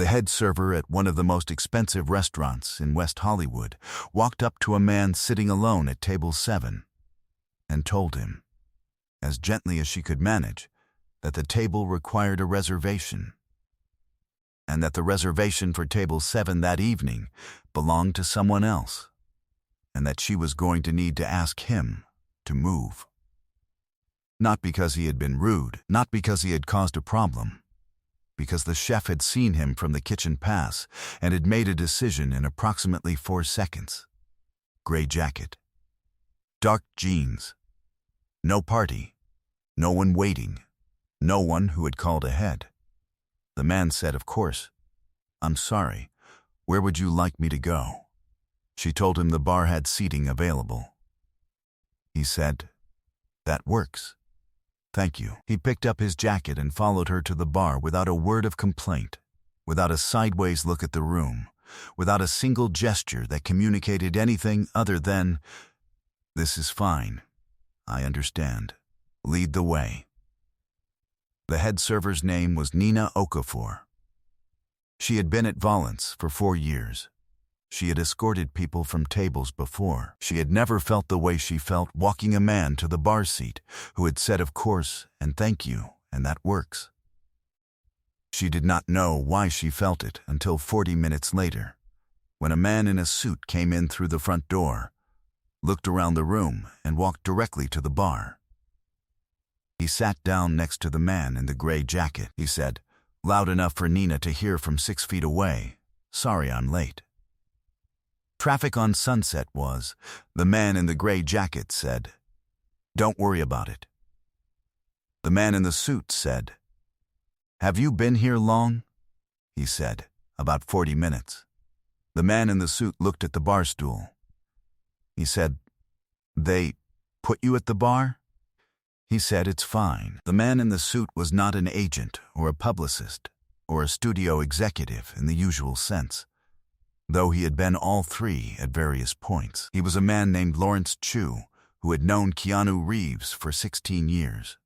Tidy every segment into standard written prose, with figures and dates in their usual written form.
The head server at one of the most expensive restaurants in West Hollywood walked up to a man sitting alone at table 7 and told him, as gently as she could manage, that the table required a reservation, and that the reservation for table 7 that evening belonged to someone else, and that she was going to need to ask him to move. Not because he had been rude, not because he had caused a problem, because the chef had seen him from the kitchen pass and had made a decision in approximately 4 seconds. Gray jacket, dark jeans, no party, no one waiting, no one who had called ahead. The man said, "Of course. I'm sorry. Where would you like me to go?" She told him the bar had seating available. He said, "That works. Thank you." He picked up his jacket and followed her to the bar without a word of complaint, without a sideways look at the room, without a single gesture that communicated anything other than, "This is fine. I understand. Lead the way." The head server's name was Nina Okafor. She had been at Valence for 4 years. She had escorted people from tables before. She had never felt the way she felt walking a man to the bar seat who had said "of course" and "thank you" and "that works." She did not know why she felt it until 40 minutes later, when a man in a suit came in through the front door, looked around the room, and walked directly to the bar. He sat down next to the man in the gray jacket. He said, loud enough for Nina to hear from 6 feet away, "Sorry I'm late." Traffic on Sunset was, the man in the gray jacket said, "Don't worry about it." The man in the suit said, "Have you been here long?" He said, "About 40 minutes." The man in the suit looked at the bar stool. He said, "They put you at the bar?" He said, "It's fine." The man in the suit was not an agent or a publicist or a studio executive in the usual sense, though he had been all 3 at various points. He was a man named Lawrence Chu, who had known Keanu Reeves for 16 years,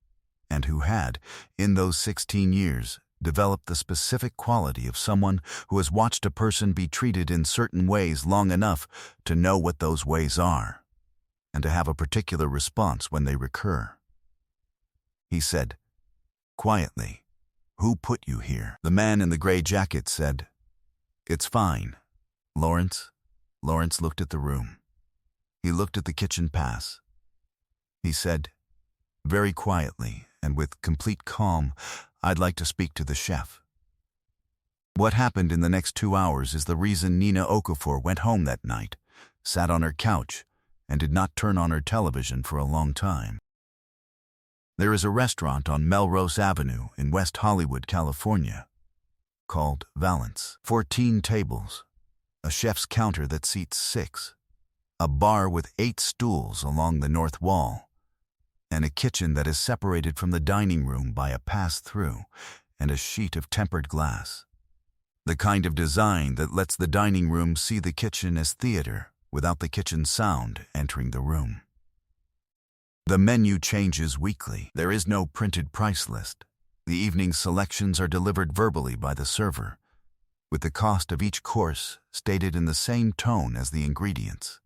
and who had, in those 16 years, developed the specific quality of someone who has watched a person be treated in certain ways long enough to know what those ways are, and to have a particular response when they recur. He said, quietly, "Who put you here?" The man in the gray jacket said, "It's fine, Lawrence." Lawrence looked at the room. He looked at the kitchen pass. He said, very quietly and with complete calm, "I'd like to speak to the chef." What happened in the next 2 hours is the reason Nina Okafor went home that night, sat on her couch, and did not turn on her television for a long time. There is a restaurant on Melrose Avenue in West Hollywood, California, called Valence. 14 tables, a chef's counter that seats 6, a bar with 8 stools along the north wall, and a kitchen that is separated from the dining room by a pass-through and a sheet of tempered glass. The kind of design that lets the dining room see the kitchen as theater without the kitchen sound entering the room. The menu changes weekly. There is no printed price list. The evening selections are delivered verbally by the server, with the cost of each course stated in the same tone as the ingredients,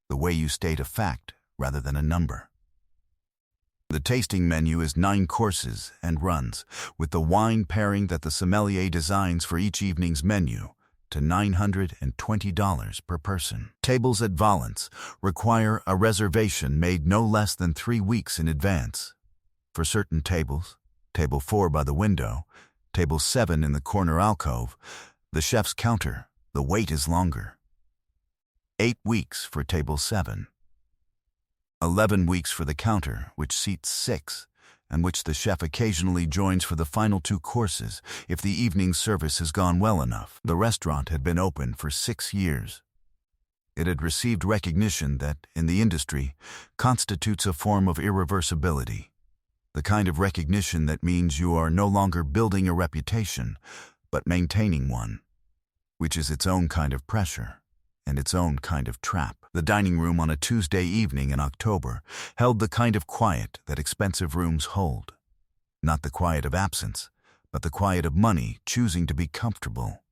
the way you state a fact rather than a number. The tasting menu is 9 courses and runs, with the wine pairing that the sommelier designs for each evening's menu, to $920 per person. Tables at Valence require a reservation made no less than 3 weeks in advance. For certain tables, table 4 by the window, table 7 in the corner alcove, the chef's counter, the wait is longer. 8 weeks for table 7. 11 weeks for the counter, which seats 6, and which the chef occasionally joins for the final 2 courses if the evening service has gone well enough. The restaurant had been open for 6 years. It had received recognition that, in the industry, constitutes a form of irreversibility, the kind of recognition that means you are no longer building a reputation, but maintaining one, which is its own kind of pressure and its own kind of trap. The dining room on a Tuesday evening in October held the kind of quiet that expensive rooms hold. Not the quiet of absence, but the quiet of money choosing to be comfortable.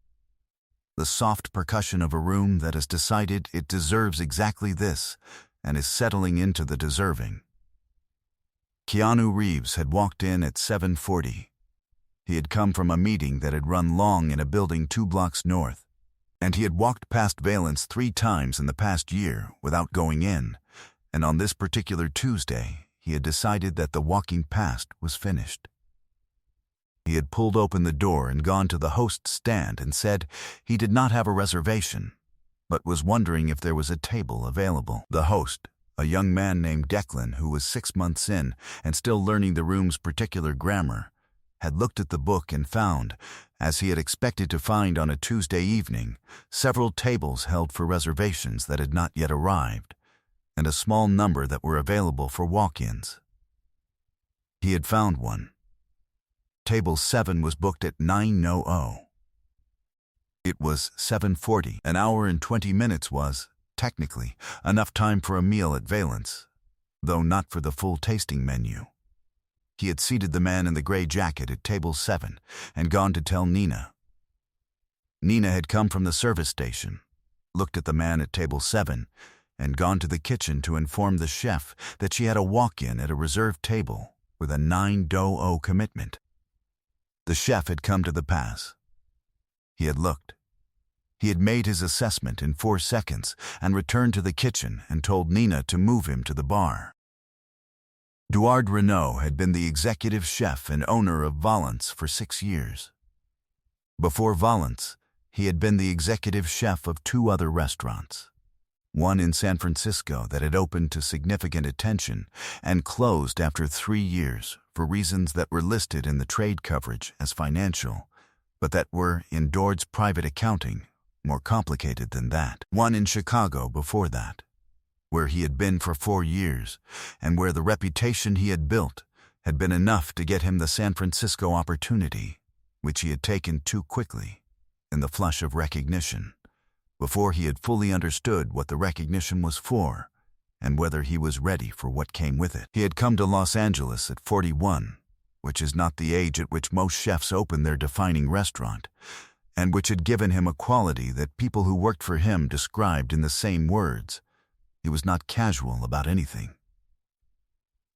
The soft percussion of a room that has decided it deserves exactly this and is settling into the deserving. Keanu Reeves had walked in at 7:40. He had come from a meeting that had run long in a building 2 blocks north, and he had walked past Valence 3 times in the past year without going in, and on this particular Tuesday, he had decided that the walking past was finished. He had pulled open the door and gone to the host's stand and said he did not have a reservation, but was wondering if there was a table available. The host, a young man named Declan who was 6 months in and still learning the room's particular grammar, had looked at the book and found, as he had expected to find on a Tuesday evening, several tables held for reservations that had not yet arrived, and a small number that were available for walk-ins. He had found one. Table 7 was booked at 9:00. It was 7:40. An hour and 20 minutes was, technically, enough time for a meal at Valence, though not for the full tasting menu. He had seated the man in the gray jacket at table 7 and gone to tell Nina. Nina had come from the service station, looked at the man at table 7, and gone to the kitchen to inform the chef that she had a walk-in at a reserved table with a 9:00 commitment. The chef had come to the pass. He had looked. He had made his assessment in 4 seconds and returned to the kitchen and told Nina to move him to the bar. Duard Renault had been the executive chef and owner of Valence for 6 years. Before Valence, he had been the executive chef of 2 other restaurants, one in San Francisco that had opened to significant attention and closed after 3 years for reasons that were listed in the trade coverage as financial, but that were, in Duard's private accounting, more complicated than that. One in Chicago before that, where he had been for 4 years, and where the reputation he had built had been enough to get him the San Francisco opportunity, which he had taken too quickly, in the flush of recognition, before he had fully understood what the recognition was for, and whether he was ready for what came with it. He had come to Los Angeles at 41, which is not the age at which most chefs open their defining restaurant, and which had given him a quality that people who worked for him described in the same words. He was not casual about anything.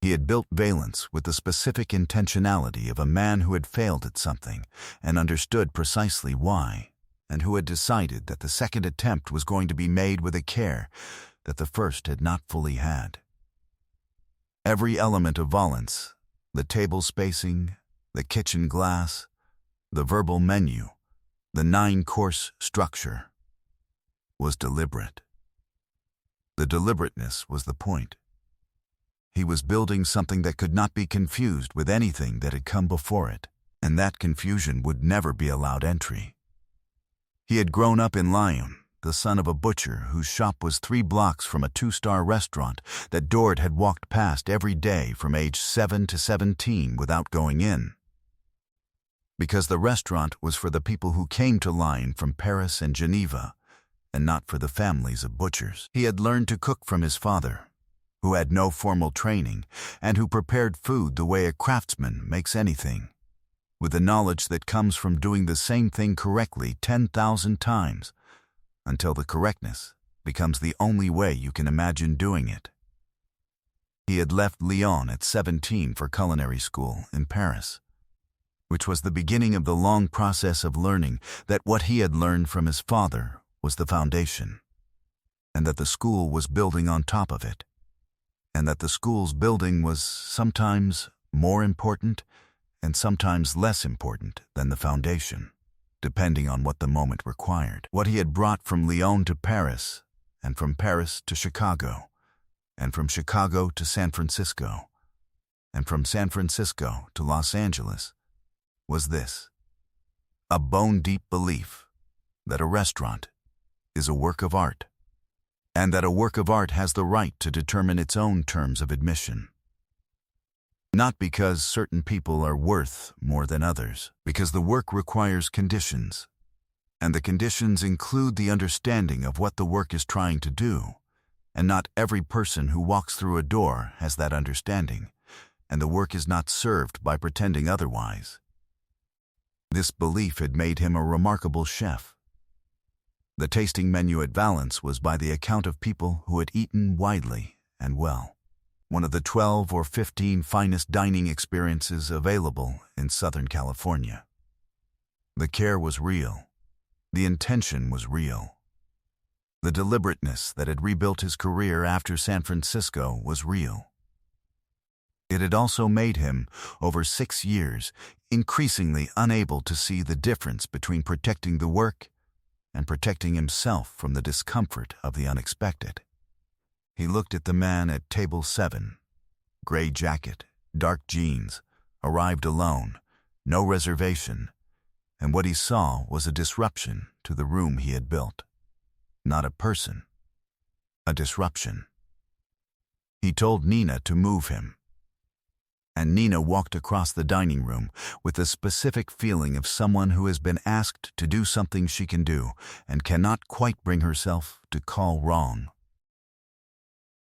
He had built Valence with the specific intentionality of a man who had failed at something and understood precisely why, and who had decided that the second attempt was going to be made with a care that the first had not fully had. Every element of Valence, the table spacing, the kitchen glass, the verbal menu, the 9-course structure, was deliberate. The deliberateness was the point. He was building something that could not be confused with anything that had come before it, and that confusion would never be allowed entry. He had grown up in Lyon, the son of a butcher whose shop was 3 blocks from a 2-star restaurant that Duard had walked past every day from age 7 to 17 without going in. Because the restaurant was for the people who came to Lyon from Paris and Geneva, and not for the families of butchers. He had learned to cook from his father, who had no formal training and who prepared food the way a craftsman makes anything, with the knowledge that comes from doing the same thing correctly 10,000 times, until the correctness becomes the only way you can imagine doing it. He had left Lyon at 17 for culinary school in Paris, which was the beginning of the long process of learning that what he had learned from his father was the foundation, and that the school was building on top of it, and that the school's building was sometimes more important and sometimes less important than the foundation, depending on what the moment required. What he had brought from Lyon to Paris, and from Paris to Chicago, and from Chicago to San Francisco, and from San Francisco to Los Angeles, was this: a bone-deep belief that a restaurant is a work of art, and that a work of art has the right to determine its own terms of admission. Not because certain people are worth more than others, because the work requires conditions, and the conditions include the understanding of what the work is trying to do, and not every person who walks through a door has that understanding, and the work is not served by pretending otherwise. This belief had made him a remarkable chef. The tasting menu at Valence was by the account of people who had eaten widely and well. One of the 12 or 15 finest dining experiences available in Southern California. The care was real. The intention was real. The deliberateness that had rebuilt his career after San Francisco was real. It had also made him, over 6 years, increasingly unable to see the difference between protecting the work and protecting himself from the discomfort of the unexpected. He looked at the man at table 7. Gray jacket, dark jeans, arrived alone, no reservation, and what he saw was a disruption to the room he had built. Not a person, a disruption. He told Nina to move him. And Nina walked across the dining room with the specific feeling of someone who has been asked to do something she can do and cannot quite bring herself to call wrong.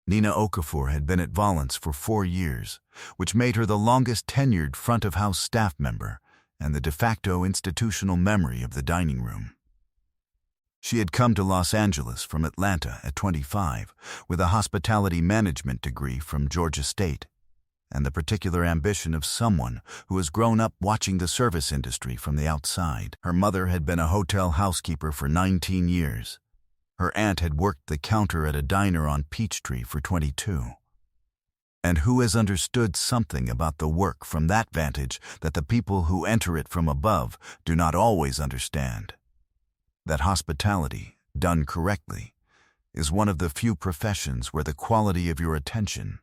Nina Okafor had been at Valence for 4 years, which made her the longest tenured front-of-house staff member and the de facto institutional memory of the dining room. She had come to Los Angeles from Atlanta at 25 with a hospitality management degree from Georgia State, and the particular ambition of someone who has grown up watching the service industry from the outside. Her mother had been a hotel housekeeper for 19 years. Her aunt had worked the counter at a diner on Peachtree for 22. And who has understood something about the work from that vantage that the people who enter it from above do not always understand? That hospitality, done correctly, is one of the few professions where the quality of your attention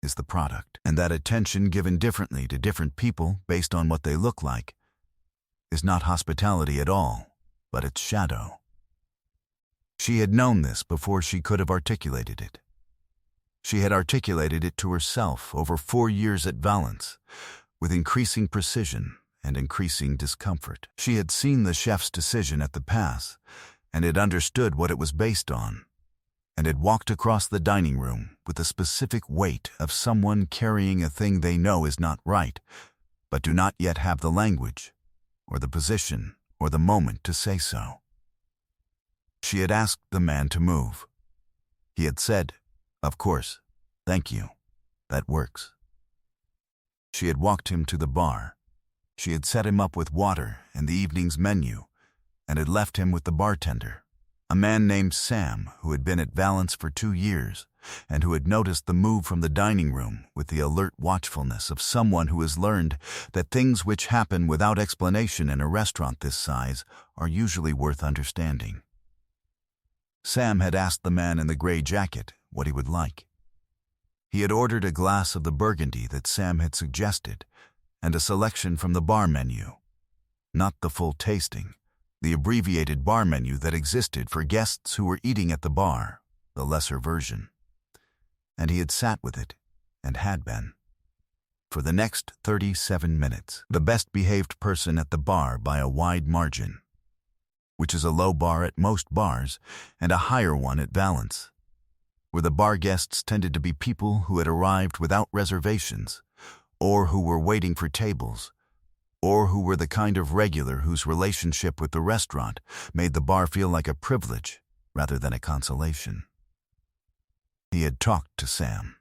is the product, and that attention given differently to different people based on what they look like is not hospitality at all, but its shadow. She had known this before she could have articulated it. She had articulated it to herself over 4 years at Valence, with increasing precision and increasing discomfort. She had seen the chef's decision at the pass, and had understood what it was based on, and had walked across the dining room with the specific weight of someone carrying a thing they know is not right, but do not yet have the language, or the position, or the moment to say so. She had asked the man to move. He had said, "Of course, thank you, that works." She had walked him to the bar. She had set him up with water and the evening's menu, and had left him with the bartender, a man named Sam who had been at Valence for 2 years and who had noticed the move from the dining room with the alert watchfulness of someone who has learned that things which happen without explanation in a restaurant this size are usually worth understanding. Sam had asked the man in the gray jacket what he would like. He had ordered a glass of the burgundy that Sam had suggested and a selection from the bar menu, not the full tasting, the abbreviated bar menu that existed for guests who were eating at the bar, the lesser version. And he had sat with it, and had been, for the next 37 minutes, the best-behaved person at the bar by a wide margin, which is a low bar at most bars and a higher one at Valence, where the bar guests tended to be people who had arrived without reservations, or who were waiting for tables, or who were the kind of regular whose relationship with the restaurant made the bar feel like a privilege rather than a consolation. He had talked to Sam.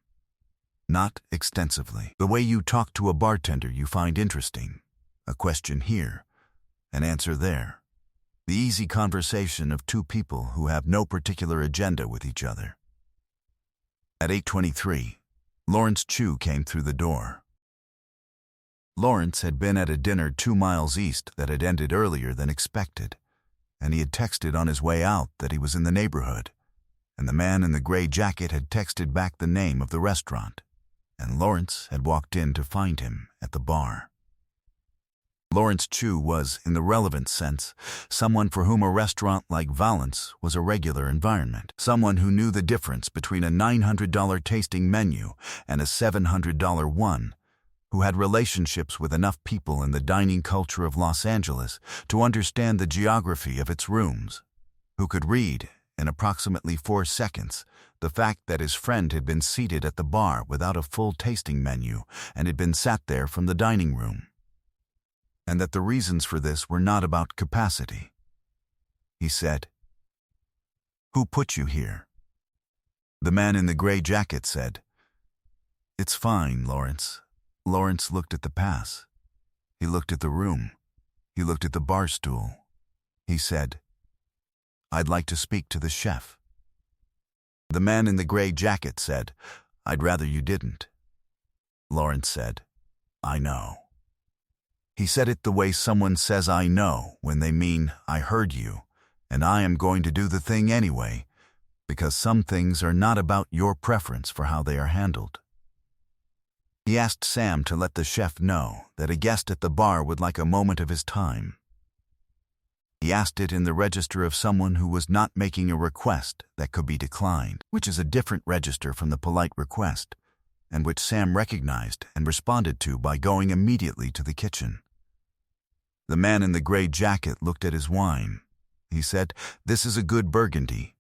Not extensively. The way you talk to a bartender you find interesting. A question here, an answer there. The easy conversation of 2 people who have no particular agenda with each other. At 8:23, Lawrence Chu came through the door. Lawrence had been at a dinner 2 miles east that had ended earlier than expected, and he had texted on his way out that he was in the neighborhood, and the man in the gray jacket had texted back the name of the restaurant, and Lawrence had walked in to find him at the bar. Lawrence Chu was, in the relevant sense, someone for whom a restaurant like Valence was a regular environment, someone who knew the difference between a $900 tasting menu and a $700 one, who had relationships with enough people in the dining culture of Los Angeles to understand the geography of its rooms, who could read, in approximately 4 seconds, the fact that his friend had been seated at the bar without a full tasting menu and had been sat there from the dining room. and that the reasons for this were not about capacity. He said, "Who put you here?" The man in the gray jacket said, "It's fine, Lawrence." Lawrence looked at the pass. He looked at the room. He looked at the bar stool. He said, "I'd like to speak to the chef." The man in the gray jacket said, "I'd rather you didn't." Lawrence said, "I know." He said it the way someone says "I know" when they mean "I heard you, and I am going to do the thing anyway," because some things are not about your preference for how they are handled. He asked Sam to let the chef know that a guest at the bar would like a moment of his time. He asked it in the register of someone who was not making a request that could be declined, which is a different register from the polite request, and which Sam recognized and responded to by going immediately to the kitchen. The man in the gray jacket looked at his wine. He said, "This is a good Burgundy."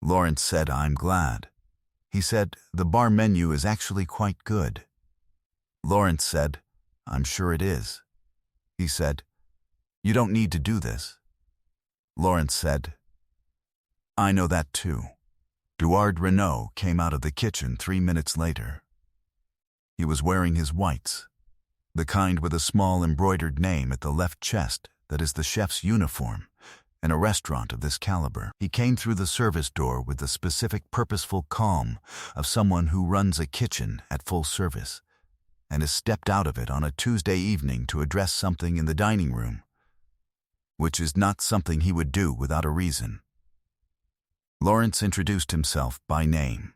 Lawrence said, "I'm glad." He said, "The bar menu is actually quite good." Lawrence said, "I'm sure it is." He said, "You don't need to do this." Lawrence said, "I know that too." Duard Renault came out of the kitchen 3 minutes later. He was wearing his whites, the kind with a small embroidered name at the left chest that is the chef's uniform in a restaurant of this caliber. He came through the service door with the specific purposeful calm of someone who runs a kitchen at full service and has stepped out of it on a Tuesday evening to address something in the dining room, which is not something he would do without a reason. Lawrence introduced himself by name.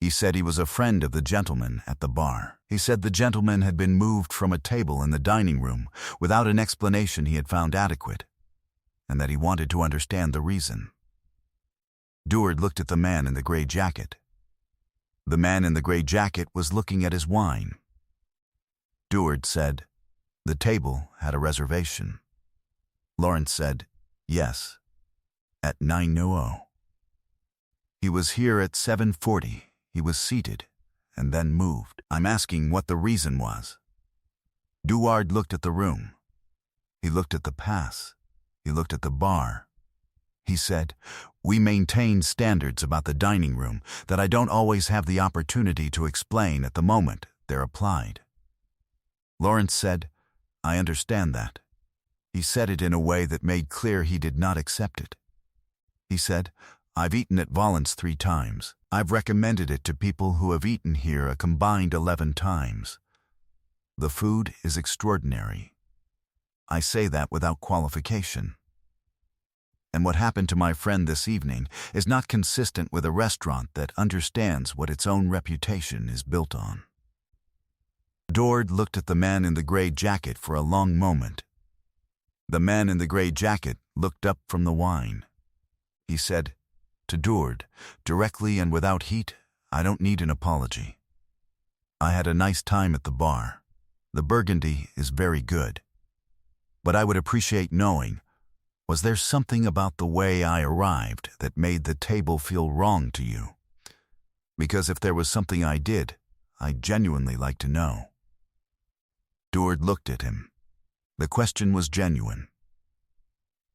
He said he was a friend of the gentleman at the bar. He said the gentleman had been moved from a table in the dining room without an explanation he had found adequate, and that he wanted to understand the reason. Duard looked at the man in the gray jacket. The man in the gray jacket was looking at his wine. Duard said, "The table had a reservation." Lawrence said, "Yes, at 9:00. He was here at 7:40. He was seated and then moved. I'm asking what the reason was." Duard looked at the room. He looked at the pass. He looked at the bar. He said, "We maintain standards about the dining room that I don't always have the opportunity to explain at the moment they're applied." Lawrence said, "I understand that." He said it in a way that made clear he did not accept it. He said, "I've eaten at Valence 3 times. I've recommended it to people who have eaten here a combined 11 times. The food is extraordinary. I say that without qualification. And what happened to my friend this evening is not consistent with a restaurant that understands what its own reputation is built on." Duard looked at the man in the gray jacket for a long moment. The man in the gray jacket looked up from the wine. He said to Duard, directly and without heat, "I don't need an apology. I had a nice time at the bar. The Burgundy is very good. But I would appreciate knowing, was there something about the way I arrived that made the table feel wrong to you? Because if there was something I did, I'd genuinely like to know." Duard looked at him. The question was genuine.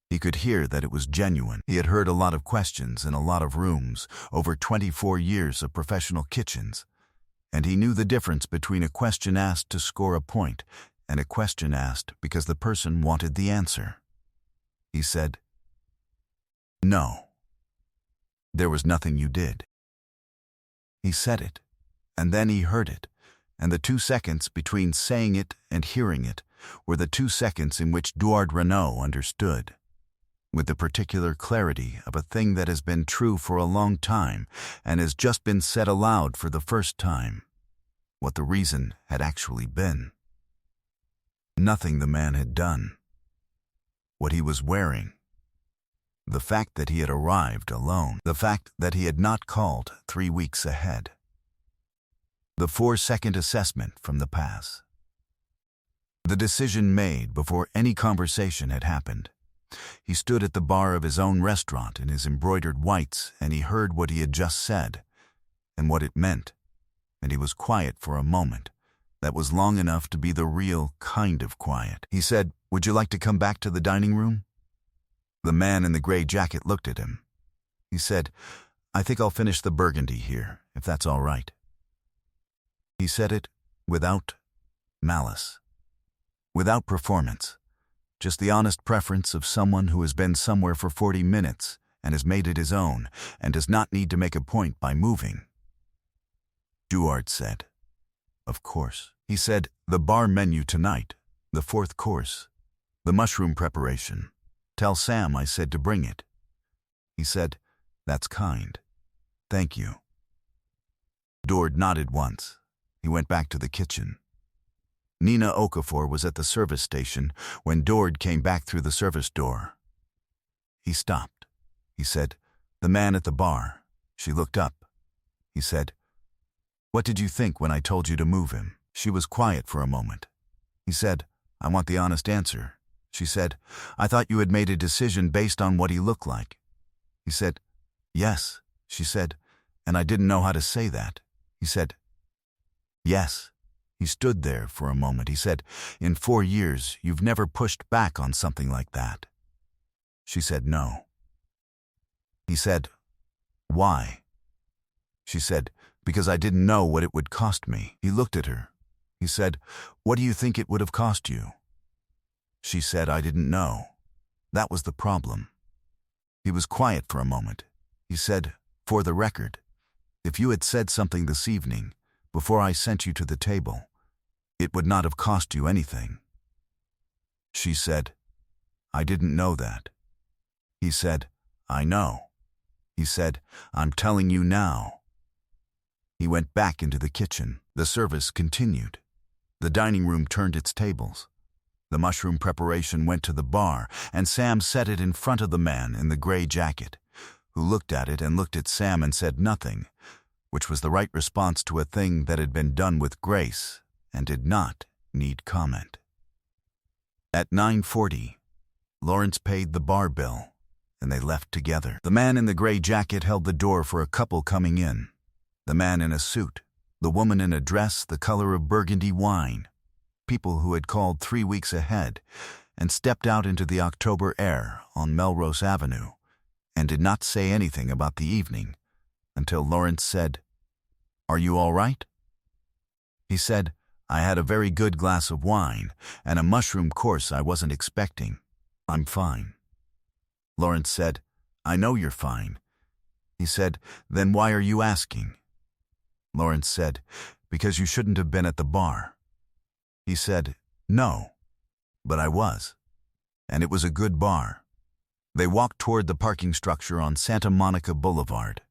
He could hear that it was genuine. He had heard a lot of questions in a lot of rooms over 24 years of professional kitchens, and he knew the difference between a question asked to score a point and a question asked because the person wanted the answer. He said, "No, there was nothing you did." He said it, and then he heard it, and the 2 seconds between saying it and hearing it were the 2 seconds in which Duard Renault understood, with the particular clarity of a thing that has been true for a long time and has just been said aloud for the first time, what the reason had actually been. Nothing the man had done. What he was wearing. The fact that he had arrived alone. The fact that he had not called 3 weeks ahead. The 4-second assessment from the pass. The decision made before any conversation had happened. He stood at the bar of his own restaurant in his embroidered whites, and he heard what he had just said and what it meant, and he was quiet for a moment, that was long enough to be the real kind of quiet. He said, "Would you like to come back to the dining room?" The man in the gray jacket looked at him. He said, "I think I'll finish the burgundy here, if that's all right." He said it without malice, without performance, just the honest preference of someone who has been somewhere for 40 minutes and has made it his own and does not need to make a point by moving. Duard said, "Of course." He said, "The bar menu tonight, the 4th course, the mushroom preparation. Tell Sam I said to bring it." He said, "That's kind. Thank you." Duard nodded once. He went back to the kitchen. Nina Okafor was at the service station when Duard came back through the service door. He stopped. He said, "The man at the bar." She looked up. He said, "What did you think when I told you to move him?" She was quiet for a moment. He said, "I want the honest answer." She said, "I thought you had made a decision based on what he looked like." He said, "Yes," she said, "and I didn't know how to say that." He said, "Yes." He stood there for a moment. He said, "In 4 years, you've never pushed back on something like that." She said, "No." He said, "Why?" She said, "Because I didn't know what it would cost me." He looked at her. He said, "What do you think it would have cost you?" She said, "I didn't know. That was the problem." He was quiet for a moment. He said, "For the record, if you had said something this evening, before I sent you to the table, it would not have cost you anything." She said, "I didn't know that." He said, "I know." He said, "I'm telling you now." He went back into the kitchen. The service continued. The dining room turned its tables. The mushroom preparation went to the bar, and Sam set it in front of the man in the gray jacket, who looked at it and looked at Sam and said nothing, which was the right response to a thing that had been done with grace and did not need comment. At 9:40, Lawrence paid the bar bill, and they left together. The man in the gray jacket held the door for a couple coming in. The man in a suit, the woman in a dress the color of burgundy wine, people who had called 3 weeks ahead and stepped out into the October air on Melrose Avenue and did not say anything about the evening until Lawrence said, "Are you all right?" He said, "I had a very good glass of wine and a mushroom course I wasn't expecting. I'm fine." Lawrence said, "I know you're fine." He said, "Then why are you asking?" Lawrence said, "Because you shouldn't have been at the bar." He said, "No, but I was. And it was a good bar." They walked toward the parking structure on Santa Monica Boulevard.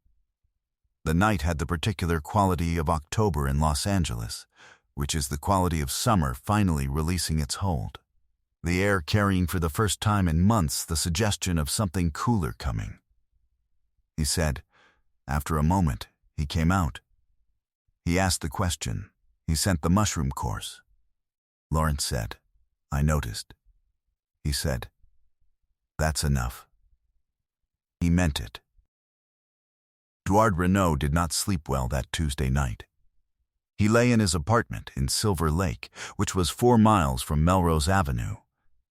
The night had the particular quality of October in Los Angeles, which is the quality of summer finally releasing its hold. The air carrying for the first time in months the suggestion of something cooler coming. He said, after a moment, he came out. He asked the question. He sent the mushroom course. Lawrence said, "I noticed." He said, "That's enough." He meant it. Duard Renaud did not sleep well that Tuesday night. He lay in his apartment in Silver Lake, which was 4 miles from Melrose Avenue,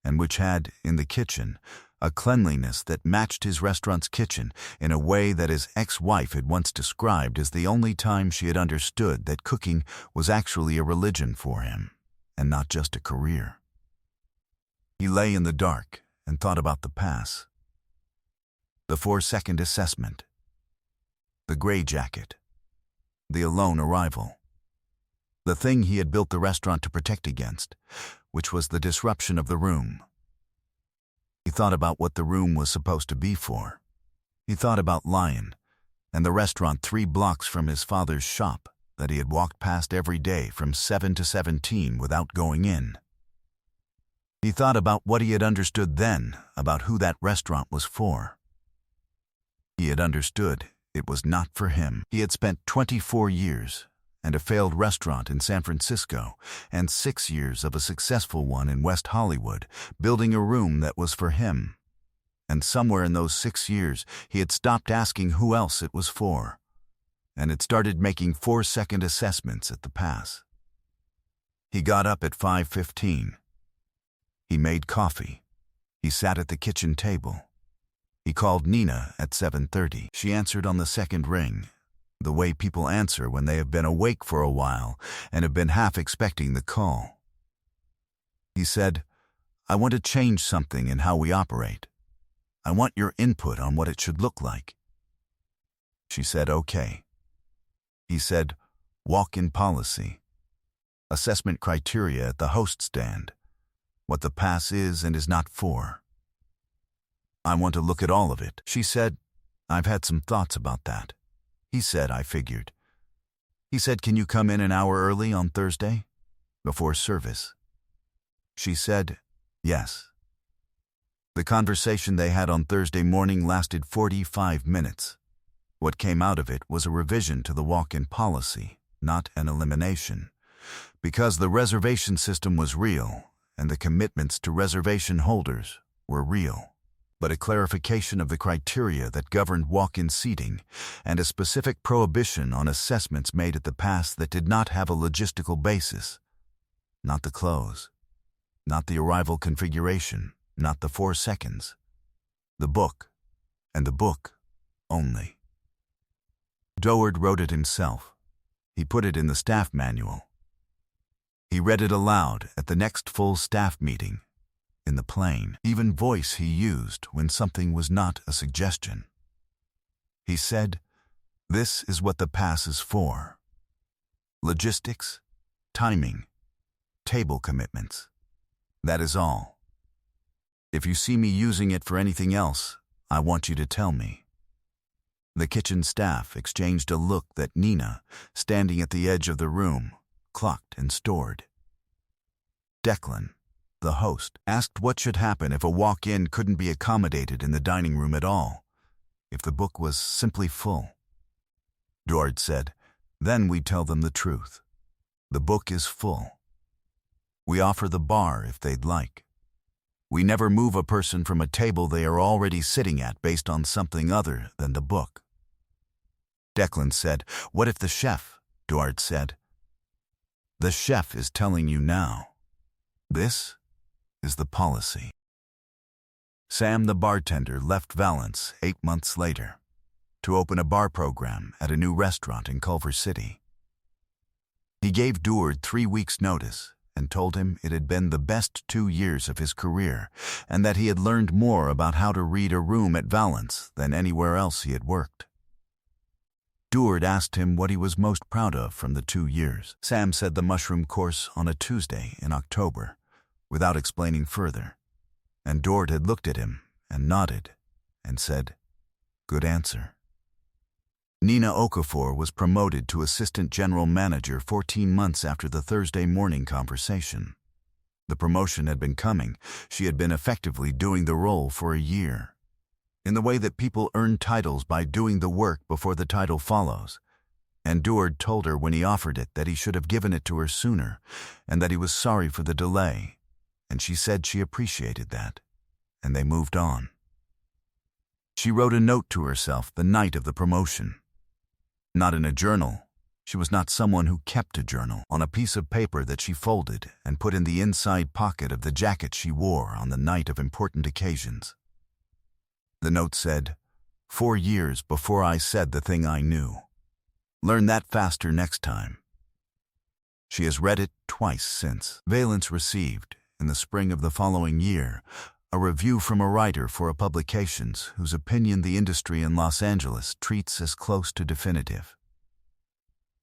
and which had, in the kitchen, a cleanliness that matched his restaurant's kitchen in a way that his ex-wife had once described as the only time she had understood that cooking was actually a religion for him, and not just a career. He lay in the dark and thought about the pass. The 4-second assessment. The gray jacket. The alone arrival. The thing he had built the restaurant to protect against, which was the disruption of the room. He thought about what the room was supposed to be for. He thought about Lion and the restaurant 3 blocks from his father's shop that he had walked past every day from 7 to 17 without going in. He thought about what he had understood then about who that restaurant was for. He had understood it was not for him. He had spent 24 years and a failed restaurant in San Francisco and 6 years of a successful one in West Hollywood, building a room that was for him. And somewhere in those 6 years, he had stopped asking who else it was for, and had started making 4-second assessments at the pass. He got up at 5:15. He made coffee. He sat at the kitchen table. He called Nina at 7:30. She answered on the second ring, the way people answer when they have been awake for a while and have been half expecting the call. He said, "I want to change something in how we operate. I want your input on what it should look like." She said, "Okay." He said, "Walk-in policy. Assessment criteria at the host stand. What the pass is and is not for. I want to look at all of it." She said, "I've had some thoughts about that." He said, "I figured." He said, "Can you come in an hour early on Thursday, before service?" She said, "Yes." The conversation they had on Thursday morning lasted 45 minutes. What came out of it was a revision to the walk-in policy, not an elimination, because the reservation system was real and the commitments to reservation holders were real, but a clarification of the criteria that governed walk-in seating and a specific prohibition on assessments made at the pass that did not have a logistical basis, not the close, not the arrival configuration, not the 4 seconds, the book, and the book only. Doard wrote it himself. He put it in the staff manual. He read it aloud at the next full staff meeting, in the plain, even voice he used when something was not a suggestion. He said, "This is what the pass is for. Logistics, timing, table commitments. That is all. If you see me using it for anything else, I want you to tell me." The kitchen staff exchanged a look that Nina, standing at the edge of the room, clocked and stored. Declan, the host, asked what should happen if a walk-in couldn't be accommodated in the dining room at all, if the book was simply full. Doard said, "Then we'd tell them the truth. The book is full. We offer the bar if they'd like. We never move a person from a table they are already sitting at based on something other than the book." Declan said, "What if the chef?" Doard said, "The chef is telling you now. This is the policy." Sam, the bartender, left Valence 8 months later to open a bar program at a new restaurant in Culver City. He gave Doard 3 weeks' notice and told him it had been the best 2 years of his career and that he had learned more about how to read a room at Valence than anywhere else he had worked. Doard asked him what he was most proud of from the 2 years. Sam said the mushroom course on a Tuesday in October, without explaining further, and Doard had looked at him and nodded and said, "Good answer." Nina Okafor was promoted to assistant general manager 14 months after the Thursday morning conversation. The promotion had been coming. She had been effectively doing the role for a year. In the way that people earn titles by doing the work before the title follows, and Doard told her when he offered it that he should have given it to her sooner and that he was sorry for the delay, and she said she appreciated that, and they moved on. She wrote a note to herself the night of the promotion. Not in a journal. She was not someone who kept a journal. On a piece of paper that she folded and put in the inside pocket of the jacket she wore on the night of important occasions. The note said, 4 years before I said the thing I knew. Learn that faster next time. She has read it twice since. Valence received, in the spring of the following year, a review from a writer for a publications whose opinion the industry in Los Angeles treats as close to definitive.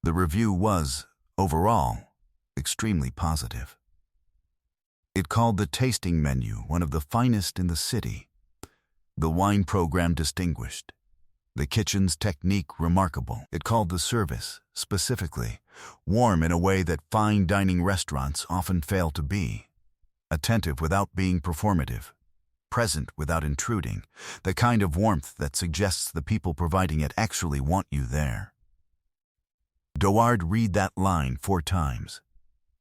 The review was, overall, extremely positive. It called the tasting menu one of the finest in the city, the wine program distinguished, the kitchen's technique remarkable. It called the service, specifically, warm in a way that fine dining restaurants often fail to be, attentive without being performative, present without intruding, the kind of warmth that suggests the people providing it actually want you there. Doard read that line 4 times.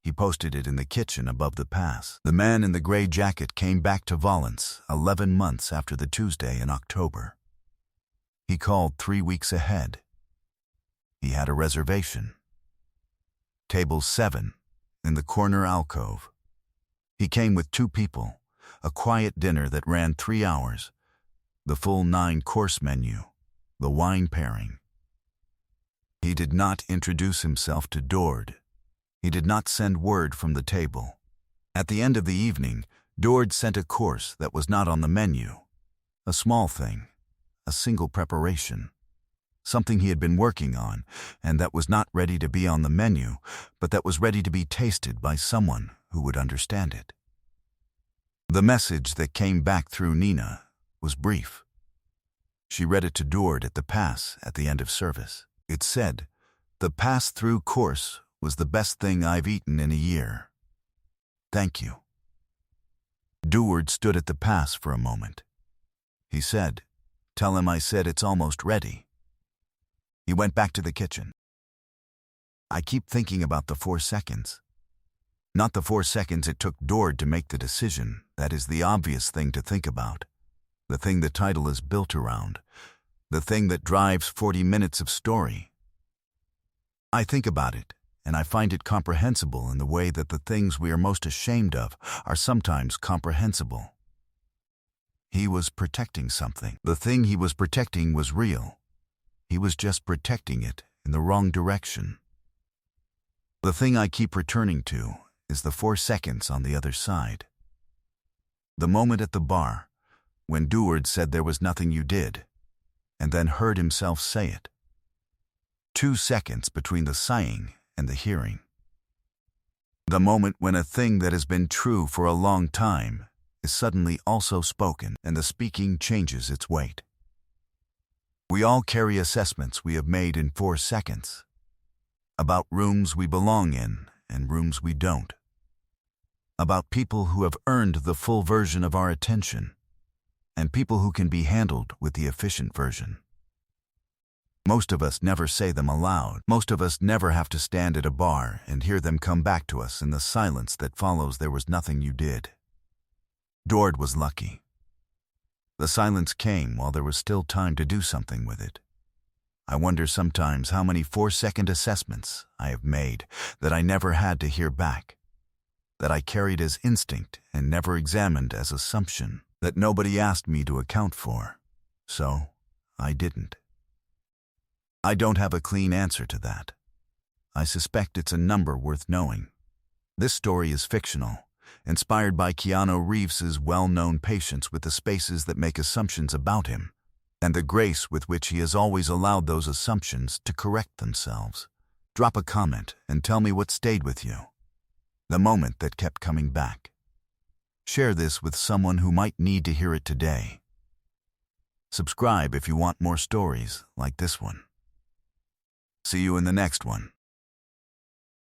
He posted it in the kitchen above the pass. The man in the gray jacket came back to Valence 11 months after the Tuesday in October. He called 3 weeks ahead. He had a reservation. Table 7 in the corner alcove. He came with 2 people, a quiet dinner that ran 3 hours, the full 9-course menu, the wine pairing. He did not introduce himself to Dord. He did not send word from the table. At the end of the evening, Dord sent a course that was not on the menu. A small thing, a single preparation. Something he had been working on, and that was not ready to be on the menu, but that was ready to be tasted by someone who would understand it. The message that came back through Nina was brief. She read it to Dord at the pass at the end of service. It said, "The pass-through course was the best thing I've eaten in a year. Thank you." Dord stood at the pass for a moment. He said, "Tell him I said it's almost ready." He went back to the kitchen. I keep thinking about the 4 seconds. Not the 4 seconds it took Dord to make the decision. That is the obvious thing to think about. The thing the title is built around. The thing that drives 40 minutes of story. I think about it, and I find it comprehensible in the way that the things we are most ashamed of are sometimes comprehensible. He was protecting something. The thing he was protecting was real. He was just protecting it in the wrong direction. The thing I keep returning to is the 4 seconds on the other side. The moment at the bar, when Dord said there was nothing you did, and then heard himself say it. 2 seconds between the sighing and the hearing. The moment when a thing that has been true for a long time is suddenly also spoken, and the speaking changes its weight. We all carry assessments we have made in 4 seconds, about rooms we belong in and rooms we don't, about people who have earned the full version of our attention, and people who can be handled with the efficient version. Most of us never say them aloud. Most of us never have to stand at a bar and hear them come back to us in the silence that follows "there was nothing you did." Dord was lucky. The silence came while there was still time to do something with it. I wonder sometimes how many 4-second assessments I have made that I never had to hear back, that I carried as instinct and never examined as assumption, that nobody asked me to account for, so I didn't. I don't have a clean answer to that. I suspect it's a number worth knowing. This story is fictional, inspired by Keanu Reeves's well-known patience with the spaces that make assumptions about him, and the grace with which he has always allowed those assumptions to correct themselves. Drop a comment and tell me what stayed with you, the moment that kept coming back. Share this with someone who might need to hear it today. Subscribe if you want more stories like this one. See you in the next one.